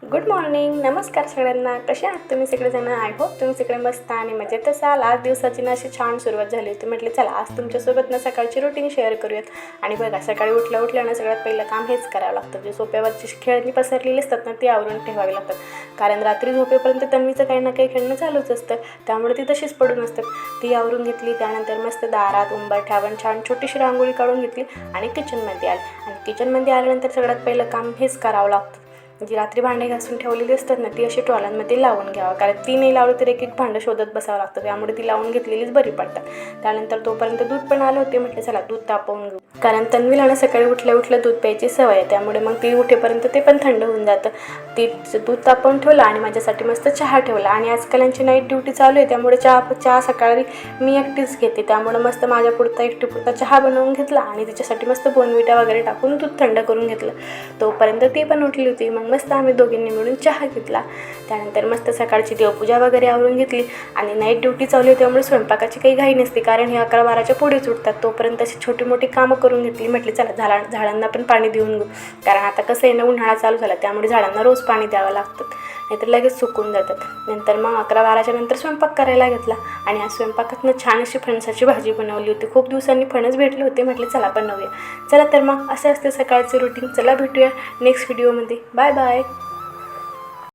Good morning, नमस्कार सगळ्यांना. कसे आहात तुम्ही सगळेजण? आय होप तुम्ही सगळे मस्त आणि मजेत असाल. आज दिवसाची ना अशी छान सुरुवात झाली होती. म्हटले चला आज तुमच्यासोबत ना सकाळची रुटीन शेअर करूयात. आणि बघा, सकाळी उठल्या ना सगळ्यात पहिलं काम हेच करावं लागतं. जे सोप्यावरची खेळणी पसरलेली असतात ना ती आवरून ठेवावी लागतात. कारण रात्री झोपेपर्यंत तन्वीचं काही ना काही खेळणं चालूच असतं, त्यामुळे ती तशीच पडून असतात. ती आवरून घेतली. त्यानंतर मस्त दारात उंबरठ्यावर छान छोटीशी रांगोळी काढून घेतली आणि किचनमध्ये आली. आणि किचनमध्ये आल्यानंतर सगळ्यात पहिलं काम हेच करावं लागतं. जी रात्री भांडे घासून ठेवलेली असतात ना ती अशी ट्रॉलांमध्ये लावून घ्यावं, कारण ती नाही लावली तर एक एक भांडं शोधत बसावं लागतं, त्यामुळे ती लावून घेतलेलीच बरी पडतात. त्यानंतर तोपर्यंत दूध पण आलं होते. म्हटलं चला दूध तापवून घेऊ, कारण तन्वीला ना सकाळी उठल्या दूध प्यायची सवय आहे, त्यामुळे मग ती उठेपर्यंत ते पण थंड होऊन जातं. ती दूध तापवून ठेवलं आणि माझ्यासाठी मस्त चहा ठेवला. आणि आजकाल यांची नाईट ड्युटी चालू आहे, त्यामुळे चहा सकाळी मी एकटीच घेते, त्यामुळे मस्त माझ्या पुरता एकटीपुरता चहा बनवून घेतला आणि तिच्यासाठी मस्त बोर्नव्हिटा वगैरे टाकून दूध थंड करून घेतलं. तोपर्यंत ती पण उठली होती. मग मस्त आम्ही दोघींनी मिळून चहा घेतला. त्यानंतर मस्त सकाळची देवपूजा वगैरे आवरून घेतली. आणि नाईट ड्युटी चालू आहे, त्यामुळे स्वयंपाकाची काही घाई नसते, कारण हे 11-12च्या पुढेच उठतात. तोपर्यंत अशी छोटी मोठी कामं करून घेतली. म्हटली चला झाडांना पण पाणी देऊन घेऊ, कारण आता कसं आहे ना, उन्हाळा चालू झाला, त्यामुळे झाडांना रोज पाणी द्यावं लागतं, नाहीतर लगेच सुकून जातात. नंतर मग 11-12च्या नंतर स्वयंपाक करायला घेतला. आणि आज स्वयंपाकातनं छान अशी फणसाची भाजी बनवली होती. खूप दिवसांनी फणस भेटले होते, म्हटले चला बनवूया. चला तर मग असं असते सकाळचे रुटीन. चला भेटूया नेक्स्ट व्हिडिओमध्ये. Bye bye.